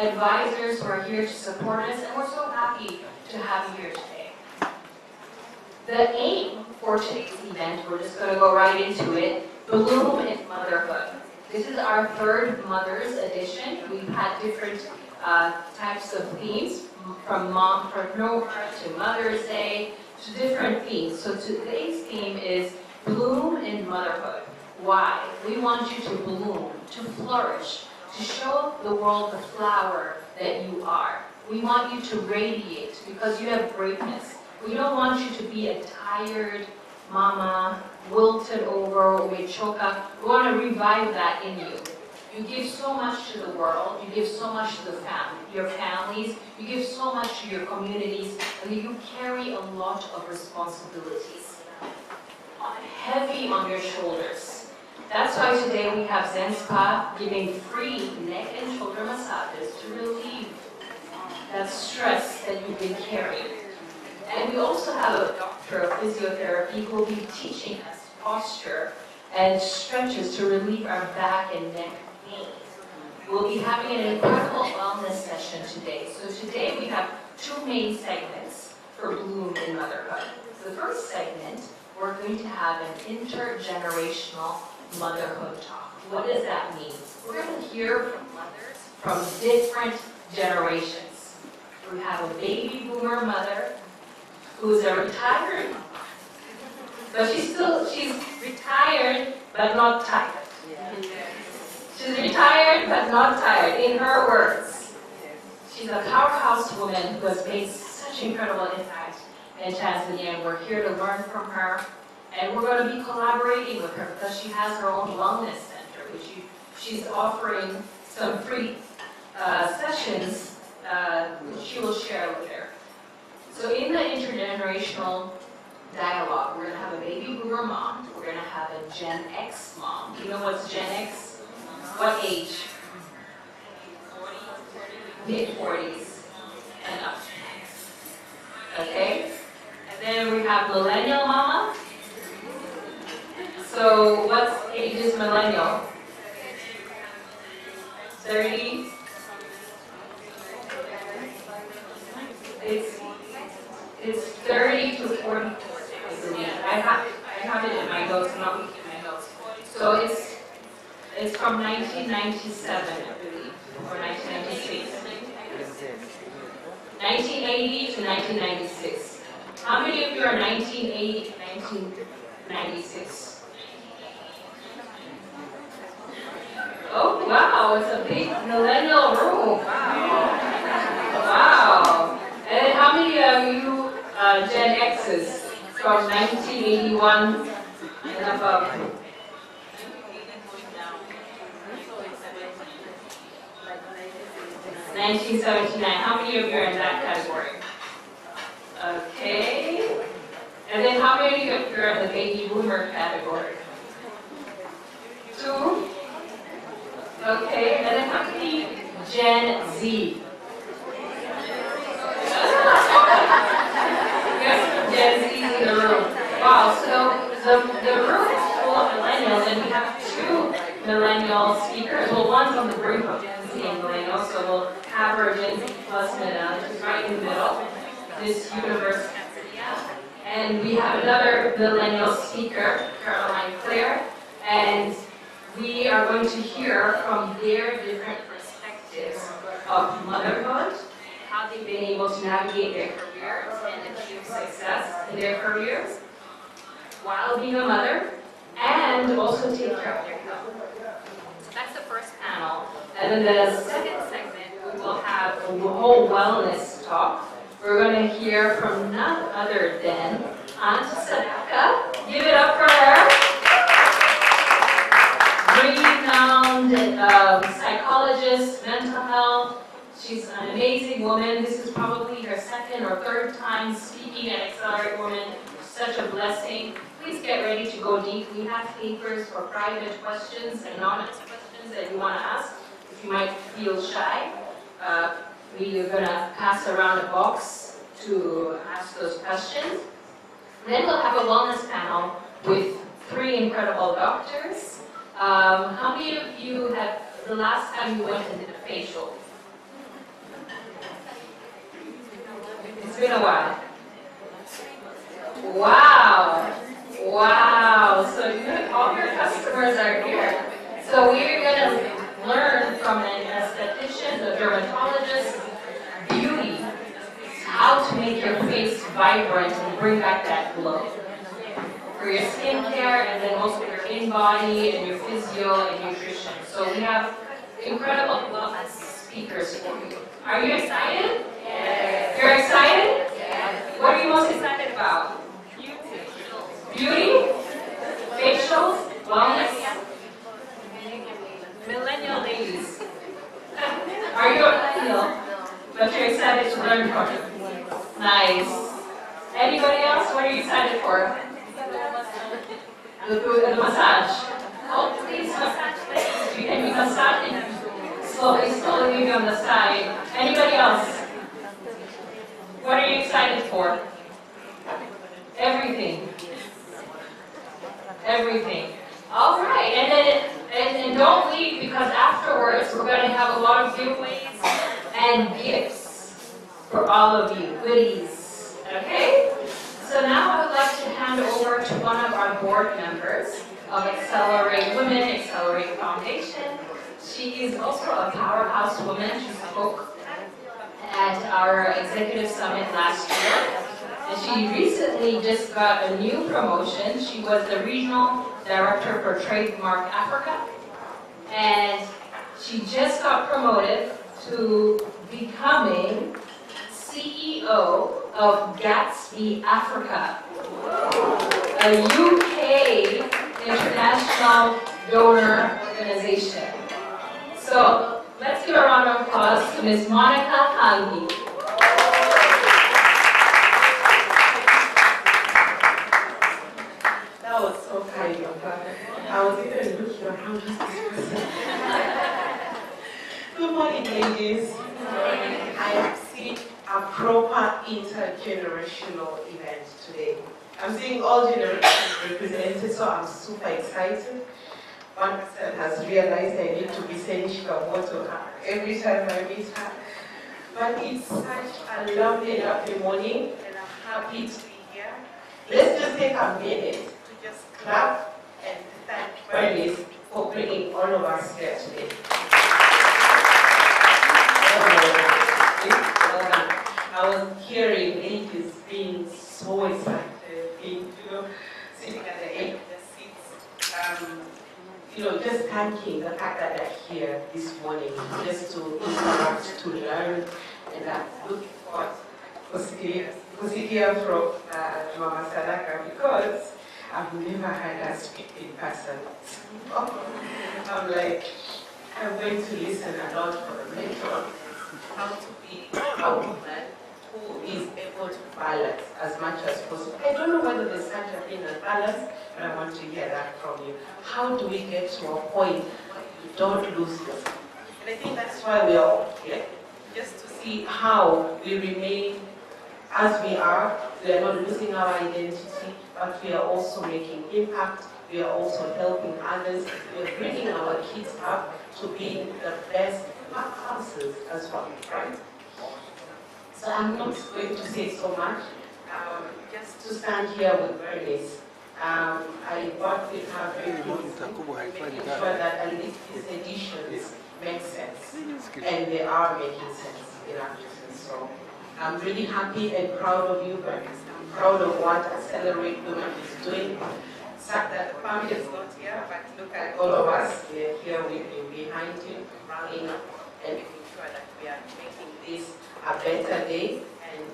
advisors who are here to support us, and we're so happy to have you here today. The aim for today's event, we're just going to go right into it, Bloom in Motherhood. This is our third Mother's Edition. We've had different types of themes, from Mompreneur to Mother's Day, to different themes. So today's theme is Bloom in Motherhood. Why? We want you to bloom, to flourish, to show the world the flower that you are. We want you to radiate because you have greatness. We don't want you to be a tired mama, wilted over, with choka. We want to revive that in you. You give so much to the world, you give so much to your families, you give so much to your communities, and you carry a lot of responsibilities heavy on your shoulders. That's why today we have Zen Spa giving free neck and shoulder massages to relieve that stress that you've been carrying. And we also have a doctor of physiotherapy who will be teaching us posture and stretches to relieve our back and neck pain. We'll be having an incredible wellness session today. So today we have two main segments for Bloom in Motherhood. The first segment, we're going to have an intergenerational motherhood talk. What does that mean? We're going to hear from mothers from different generations. We have a baby boomer mother who's a retired mom. But she's retired but not tired. She's retired but not tired, in her words. She's a powerhouse woman who has made such incredible impact in Tanzania, and we're here to learn from her. And we're going to be collaborating with her because she has her own wellness center, which she's offering some free sessions which she will share with her. So in the intergenerational dialogue, we're going to have a baby boomer mom, we're going to have a Gen X mom. You know what's Gen X? What age? Mid-40s and up. Okay? And then we have millennial mama. So what age is millennial? 30? It's 30 to 40, I believe. I have it in my notes, not looking at my notes. So it's from 1997, I believe, or 1996. 1980 to 1996. How many of you are 1980 to 1996? Oh, wow, it's a big millennial room. Wow. And how many of you Gen X's from 1981 and above? 1979. How many of you are in that category? Okay. And then how many of you are in the baby boomer category? 2. Okay, and then how many Gen Z? Yes, Gen Z in the room. Wow, so the room is full of millennials, and we have 2 millennial speakers. Well, one's on the brink of Gen Z and millennials, so we'll have our Gen Z plus millennials, which is right in the middle, this universe. And we have another millennial speaker, Caroline Claire, and we are going to hear from their different perspectives of motherhood, how they've been able to navigate their careers and achieve success in their careers while being a mother, and also take care of their health. That's the first panel. And then the second segment, we will have a whole wellness talk. We're going to hear from none other than Aunt Sadaka. Give it up for her. Renowned psychologist, mental health. She's an amazing woman. This is probably her second or third time speaking at Accelerate Women. Such a blessing. Please get ready to go deep. We have papers for private questions, anonymous questions that you want to ask. If you might feel shy, we are going to pass around a box to ask those questions. Then we'll have a wellness panel with 3 incredible doctors. How many of you have, the last time you went and did a facial? been a while. Wow. Wow. So all your customers are here. So we're going to learn from an esthetician, a dermatologist, beauty, how to make your face vibrant and bring back that glow. For your skincare and then also your in-body and your physio and nutrition. So we have incredible speakers for you. Are you excited? Yes. You're excited? Yes. What are you most excited about? Beauty? Facials? Wellness? Millennial ladies. Are you a millennial? But you're excited to learn from it. Nice. Anybody else? What are you excited for? The massage. Oh, please massage, please. You can be massaging slowly maybe on the side. Anybody else? What are you excited for? Everything. Everything. All right, and don't leave, because afterwards we're going to have a lot of giveaways and gifts for all of you, goodies. Okay? So now I would like to hand over to one of our board members of Accelerate Women, Accelerate Foundation. She is also a powerhouse woman. She spoke at our executive summit last year. And she recently just got a new promotion. She was the regional director for Trademark Africa. And she just got promoted to becoming CEO of Gatsby Africa, a UK international donor organization. So let's give a round of applause to Ms. Monica Kangi. That was so kind of her. I was even looking around just this person. Good morning, ladies. I am seeing a proper intergenerational event today. I'm seeing all generations represented, so I'm super excited. One person has realized I need to be saying Shikamoto to her every time I meet her. But it's such a lovely, lovely morning, and I'm happy to be here. Let's just take a minute to just clap and thank Bernice for bringing all of us here today. I was hearing ladies being so excited, being, sitting at the edge of the seats, just thanking the fact that they're here this morning, just to interact, to learn, and I'm looking forward to hear from Mama Sadaka, because I've never heard her speak in person. I'm like, I'm going to listen a lot for the mentor. How to be a woman who is able to balance as much as possible. I don't know whether there's such a thing as balance, but I want to hear that from you. How do we get to a point where you don't lose yourself? And I think that's why we are all here, just to see how we remain as we are. We are not losing our identity, but we are also making impact. We are also helping others. We are bringing our kids up to be the best houses as well, right? So I'm not going to say so much. Just to stand here with Bernice, I worked with her very closely, making sure that at least these editions make sense, and they are making sense in action. So I'm really happy and proud of you, Bernice. I'm proud of what Accelerate Women is doing. Sad that the family is not here, but look at all of us. We are here with you, behind you, rallying up, and making sure that we are making this a better day, and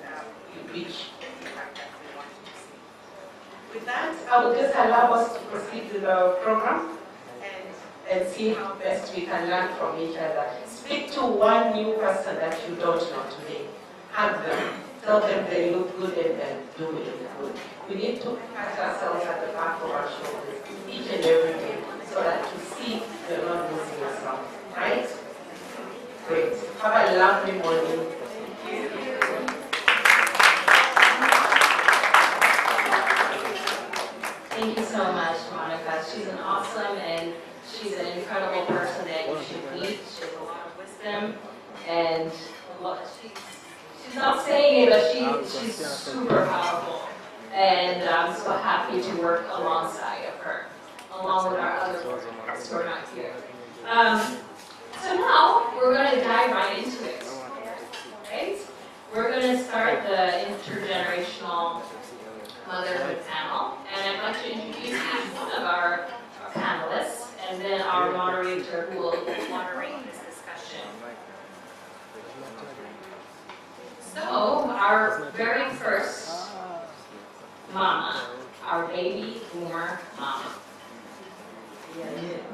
we reach the impact that we want to see. With that, I will just allow us to proceed with the program and see how best we can learn from each other. Speak to one new person that you don't know today. Hug them. Tell them they look good and they're doing good. We need to pat ourselves at the back of our shoulders each and every day, so that you see you're not losing yourself. Right? Great. Have a lovely morning. Thank you so much, Monica. She's an awesome and she's an incredible person that you should meet. She has a lot of wisdom and she's not saying it, but she's super powerful. And I'm so happy to work alongside of her, along with our other partners who are not here. So now we're going to dive right into it. Right? We're going to start the intergenerational motherhood panel, and I'd like to introduce each one of our panelists, and then our moderator who will moderate this discussion. So, our very first mama, our baby boomer mama.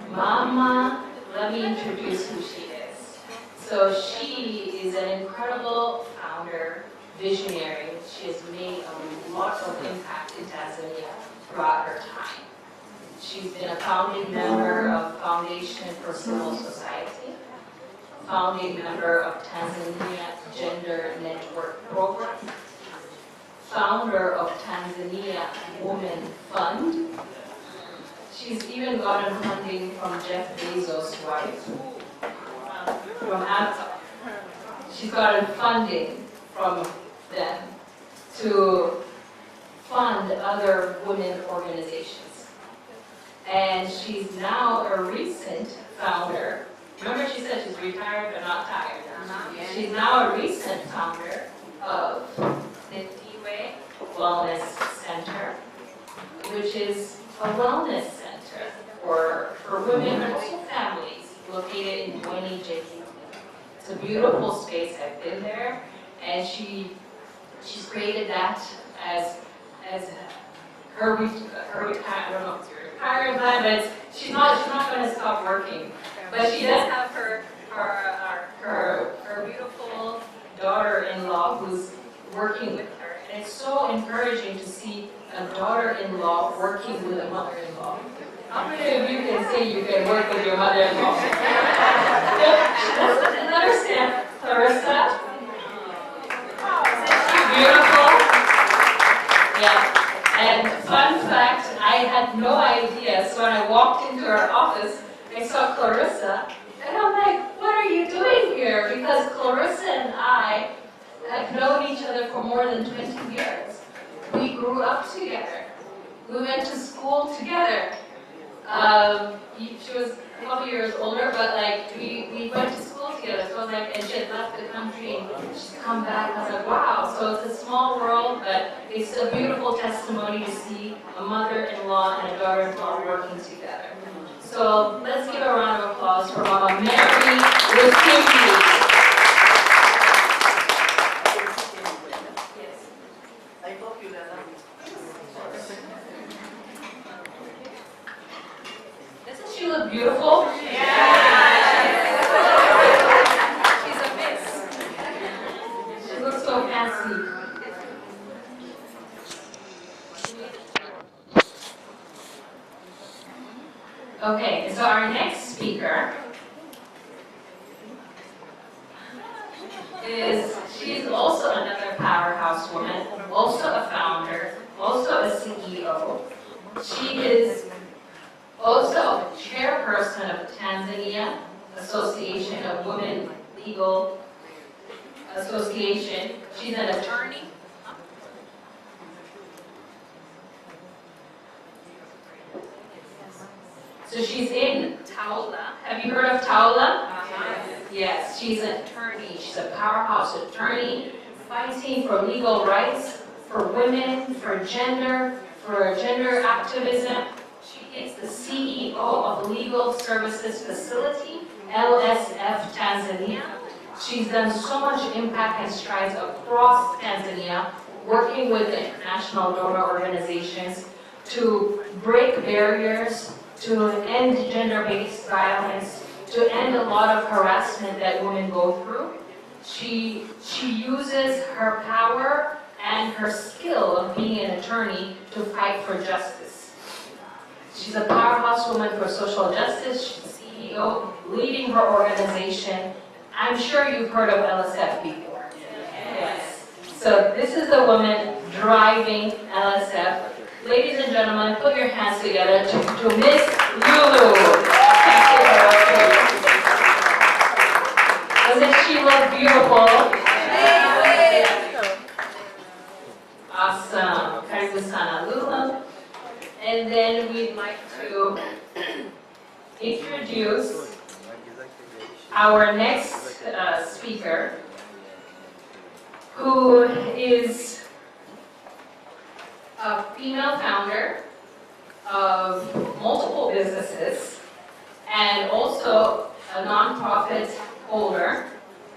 Mama, let me introduce who she is. So she is an incredible founder, visionary. She has made a lot of impact in Tanzania throughout her time. She's been a founding member of Foundation for Civil Society, founding member of Tanzania Gender Network Program, founder of Tanzania Women Fund. She's even gotten funding from Jeff Bezos' wife, from Amazon. She's gotten funding from them to fund other women organizations. And she's now a recent founder. Remember she said she's retired but not tired. She's now a recent founder of the Tiwe Wellness Center, which is a wellness center for women and also families located in Dwayne JP. It's a beautiful space. I've been there, and she's created that as her retirement. I don't know if it's her retirement plan, but she's not going to stop working. But she does have her beautiful daughter-in-law who's working with her, and it's so encouraging to see a daughter-in-law working with a mother-in-law. How many of you can say you can work with your mother-in-law? Doesn't understand. Clarissa? Isn't she beautiful? Yeah. And fun fact, I had no idea. So when I walked into her office, I saw Clarissa, and I'm like, what are you doing here? Because Clarissa and I have known each other for more than 20 years. We grew up together. We went to school together. She was a couple years older, but like we went to school together. So I was like, and she had left the country and she's come back. I was like, wow. So it's a small world, but it's a beautiful testimony to see a mother-in-law and a daughter-in-law working together. So let's give a round of applause for Mama Mary Lusimbi. Doesn't she look beautiful? Yeah. She's a miss. She looks so fancy. Okay, so our next speaker she's also another powerhouse woman, also a founder, also a CEO. She is also chairperson of Tanzania Association of Women Legal Association. She's an attorney. So she's in Taula. Have you heard of Taula? Yes, she's an attorney. She's a powerhouse attorney fighting for legal rights, for women, for gender activism. She is the CEO of Legal Services Facility, LSF Tanzania. She's done so much impact and strides across Tanzania, working with international donor organizations to break barriers, to end gender-based violence, to end a lot of harassment that women go through. She uses her power and her skill of being an attorney to fight for justice. She's a powerhouse woman for social justice. She's CEO, leading her organization. I'm sure you've heard of LSF before. Yes. So this is the woman driving LSF. Ladies and gentlemen, put your hands together to Miss Lulu. Doesn't she look beautiful? introduce our next speaker, who is a female founder of multiple businesses and also a nonprofit holder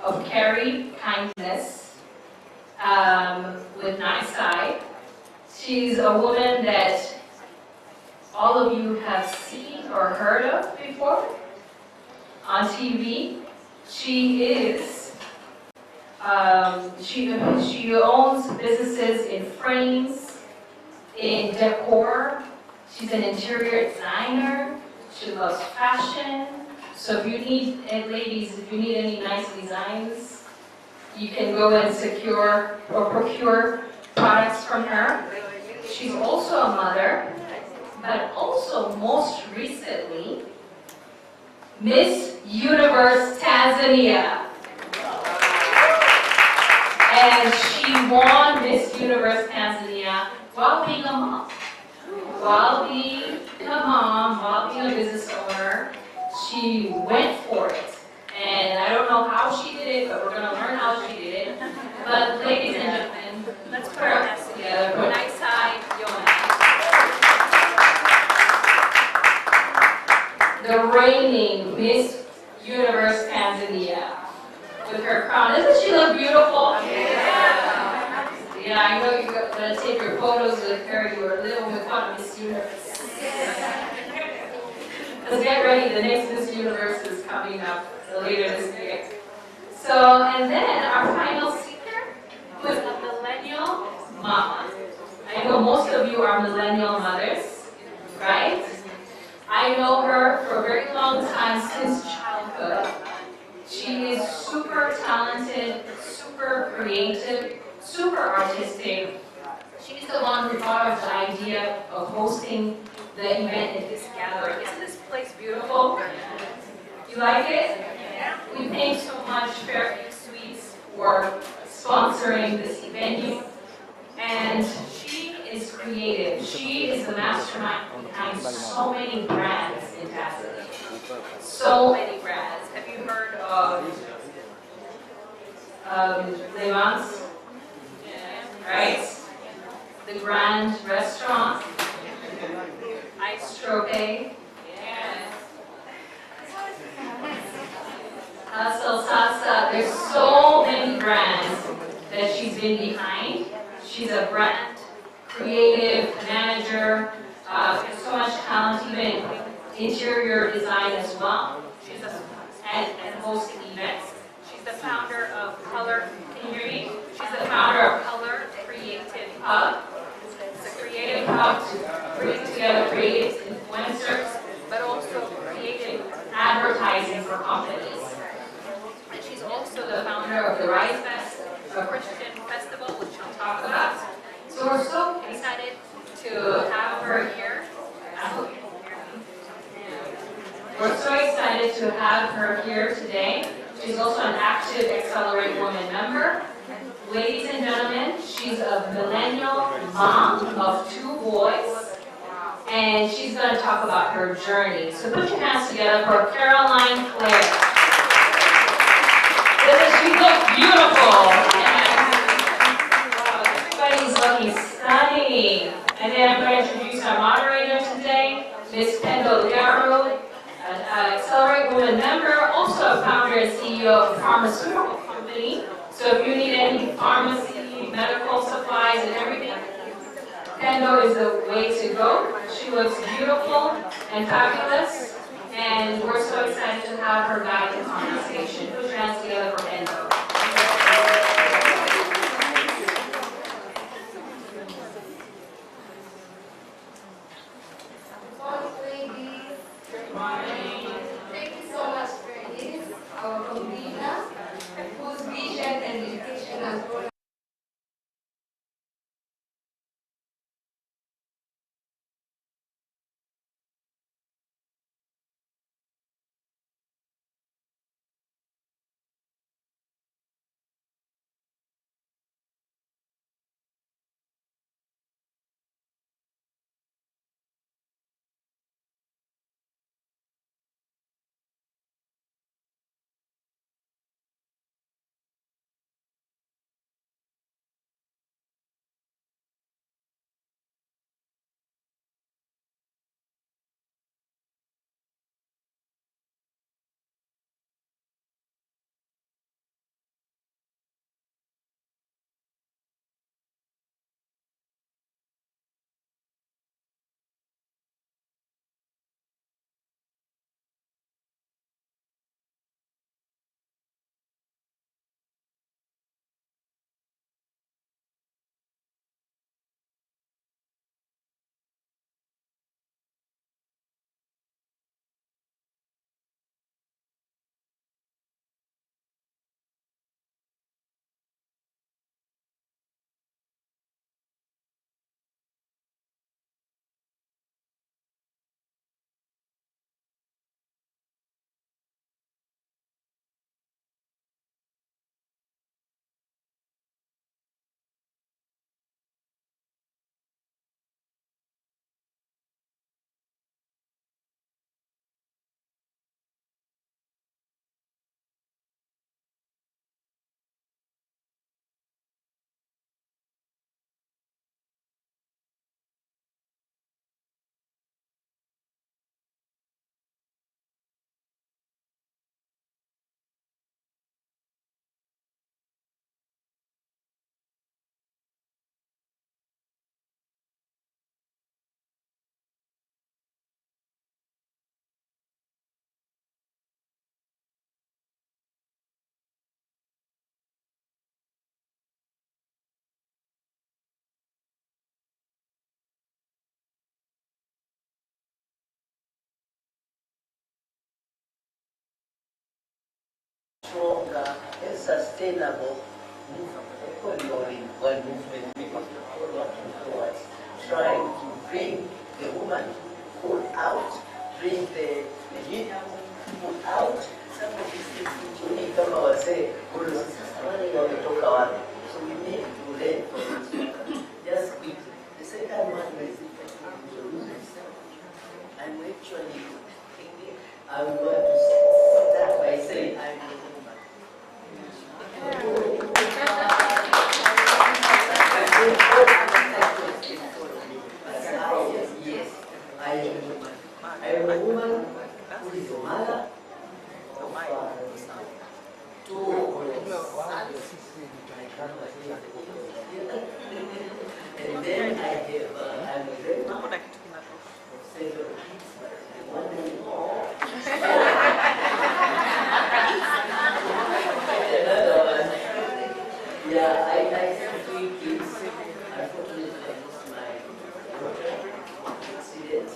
of Carry Kindness with Nice Eye. She's a woman that all of you have seen or heard of before on TV. She is, she owns businesses in frames, in decor. She's an interior designer. She loves fashion. So if you need, and ladies, if you need any nice designs, you can go and secure or procure products from her. She's also a mother, but also most recently, Miss Universe Tanzania. And she won Miss Universe Tanzania while being a mom. While being a mom, while being a business owner, she went for it. And I don't know how she did it, but we're going to learn how she did it. But ladies and gentlemen, let's put our hands together for Nice Eye Yona. The reigning Miss Universe Tanzania. With her crown. Doesn't she look beautiful? Yeah. Yeah, I know you're going to take your photos with her. You were little with one Miss Universe. Let's get ready. The next Miss Universe is coming up later this year. So, and then our final speaker was a millennial mama. I know most of you are millennial mothers, right? I know her for a very long time, since childhood. She is super talented, super creative, super artistic. She's the one who thought of the idea of hosting the event in this gathering. Isn't this place beautiful? You like it? We thank so much Fairview Suites for sponsoring this venue. And she is creative. She is the mastermind behind so many brands in Tanzania. So many brands. Have you heard of Levans? Right? The Grand Restaurant? Ice Trope? Yes. Hustle Salsa. There's so many brands that she's been behind. She's a brand creative manager. There's so much talent, even interior design as well. She's and hosts events. She's the founder of Color. Can you hear me? She's the founder of Color Creative Hub. It's a creative hub to bring together creative influencers, but also creative advertising for companies. And she's also the founder of the Rise Fest, a Christian festival, which she'll talk about. So we're so excited to have her here. I hope you can hear me. We're so excited to have her here today. She's also an active Accelerate Women member. Ladies and gentlemen, she's a millennial mom of 2 boys, and she's going to talk about her journey. So put your hands together for Caroline Clare. Doesn't she look beautiful? Wow, everybody's looking stunning. And then I'm going to introduce our moderator today, Ms. Kendall Garrow, an Accelerate Women member, also a founder and CEO of a pharmaceutical company. So if you need any pharmacy, medical supplies, and everything, Kendall is the way to go. She looks beautiful and fabulous, and we're so excited to have her back in conversation. Put your hands together for Kendall. Good morning. Thank you so much for this, our convener, whose vision and dedication has brought stronger and sustainable ongoing one movement because we're all working towards trying to bring the womanhood out, bring the union womanhood out. Some of these things which we come out say, so we need to learn from this. Just quickly. The second one is introduce yourself. And actually, I want to start by saying I'm a woman. Yes, I am a woman. I am a woman who is a mother of two sons. And then I have, I'm a grandma of several kids, but I want to know. Another one. Yeah, I have 3 kids. Unfortunately, I lost my daughter in accident,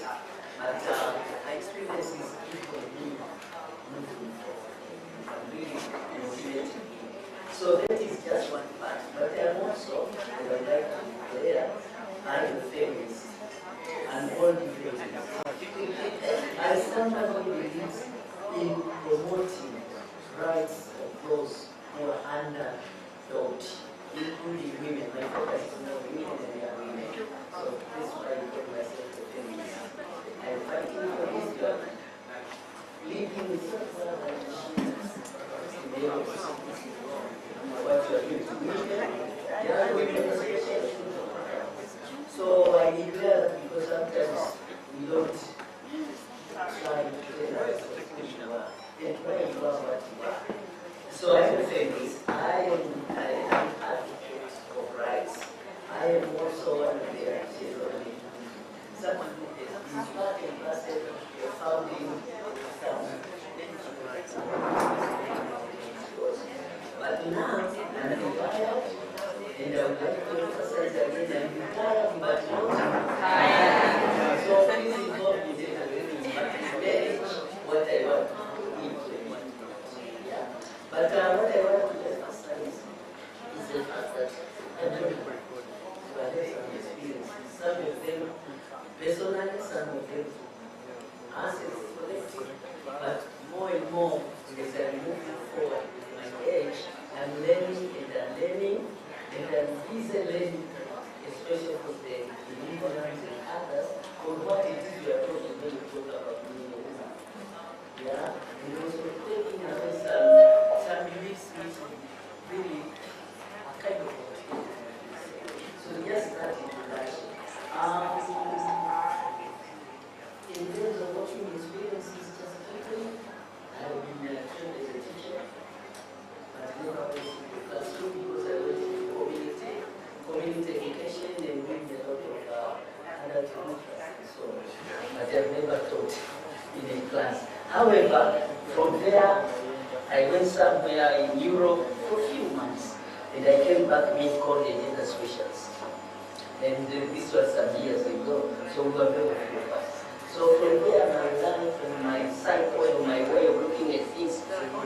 but my experience is equally moving forward. I'm really motivated. So that is just one part. But I'm also, I would like to declare, I'm a feminist. I'm all feminist. As someone who believes in promoting rights of those who are underdog, including women. My focus is on women and young women. So this is why I call myself a feminist. I'm fighting for this job. Living with someone like she be able to see this is wrong. What you are doing to women, young women especially. So I declare that because sometimes we don't try to tell us who you are and why you are what you are. So I am a feminist. I am an advocate of rights. I am also one of the children. Someone who is part and parcel of founding but now I'm retired, and I would like to emphasize again, I'm retired, but not tired. So please involve me in manage what I want to implement. Yeah. But what I want to emphasize is the fact that I don't have some experiences. Some of them personally, some of them answers collective. But more and more, as I'm moving forward with my age, I'm learning and unlearning, and I'm busy learning, especially from the ignorance and others, on what it is we are talking when we talk about being a woman. Yeah? And also taking away some beliefs which really are kind of so just that introduction. In terms of working experiences, just quickly, I've been trained as a teacher, but never went to the classroom because I went to community education and doing a lot of adult classes. So, but I've never taught in a class. However, from there, I went somewhere in Europe for a few months, and I came back being called a gender specialist. And this was some years ago, so we were very few of us. So from there, my life and my cycle and my way of looking at things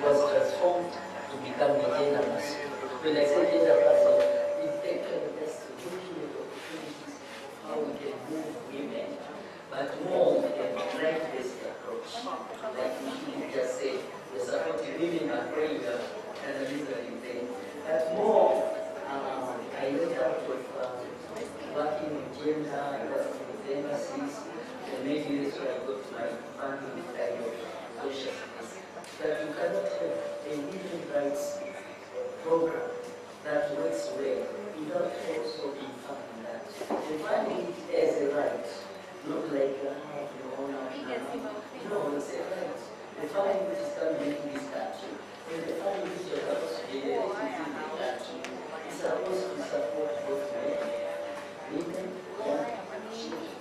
was transformed to become a gender person. When I say gender person, it's actually just looking at opportunities of how we can move women, but more with a right-based approach. Like we shouldn't just say, we're supporting women and praying and a reason thing. But more, I went out of working with gender, working with embassies, and maybe that's where I got my family kind of consciousness. That you cannot have a women's rights program that works well without also being funding that. And funding it as a right, not like no, it's a right. The funding which is coming into this country, and the funding which is supposed to be within the country, is supposed to support both men, women, and children.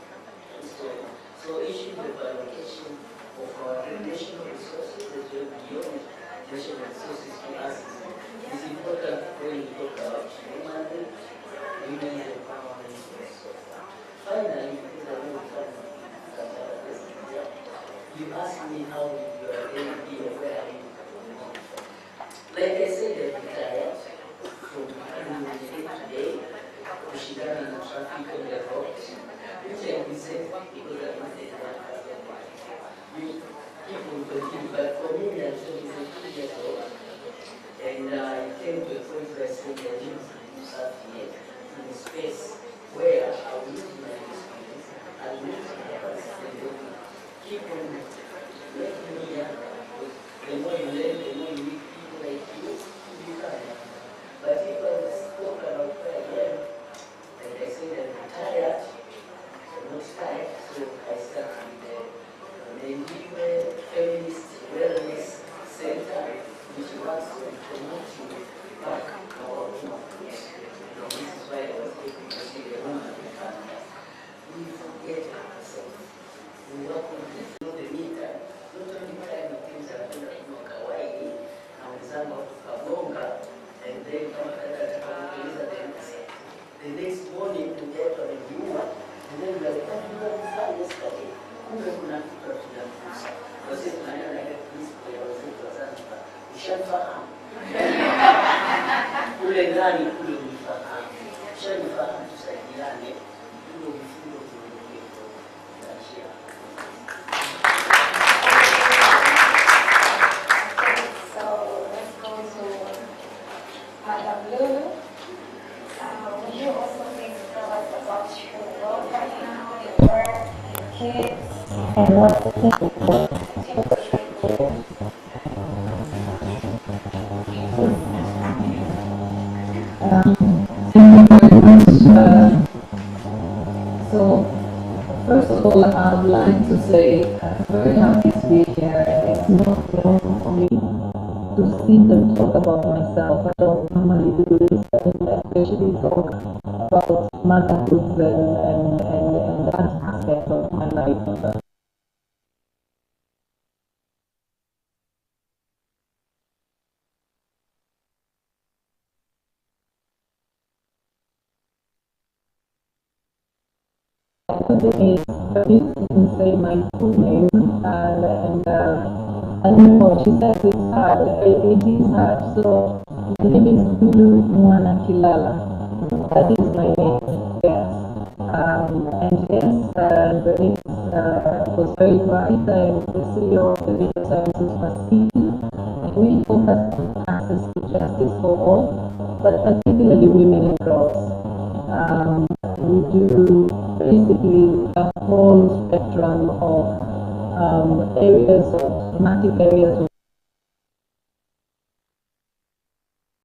So issues of allocation of our national resources as well beyond national resources to us is important when we talk about womanhood, women's empowerment, and so on. Finally, because I know you asked me how you are going to be aware of why I say there is to serve here in a space where I will use my experience, I will use my capacity, and keep on making me young. The more you learn, the more you meet people like you, you become young. But if I spoke about prayer again, like I said, I'm tired, I'm not tired, so I start with the Indian Feminist Wellness Center, which wants to promote you back our woman. This is why I was able to see the woman and we forget ourselves. We work on the meantime, not only time of things that are going to kawaii, and some of Kabonga, and then the next morning to get on a viewer, and then we are like, yesterday, kumbe kuna kitu tunakusa. Wazee tunaenda na ile principle ya wazee wa Zanzibar. Ushafahamu. Kule ndani kule unifahamu. Ushafahamu tusaidiane. Ndio vifungo tunaelekea kwa njia. So let's go to Madam Lulu. Would you also please tell us about your role right now, your work, your kids, and what So, first of all, I would like to say I'm very happy to be here. It's not normal for me to sit and talk about myself. I don't normally do this, and especially talk about motherhood and that aspect of my life. But you can say my full name, and I don't know, she says it's hard, it is hard, so the name is Lulu Mwana Kilala. That is my name, yes. And yes, Bernice was very right, the CEO of the Data Sciences Machine, and we focus on access to justice for all, but particularly women and girls. We do basically a whole spectrum of areas of thematic areas of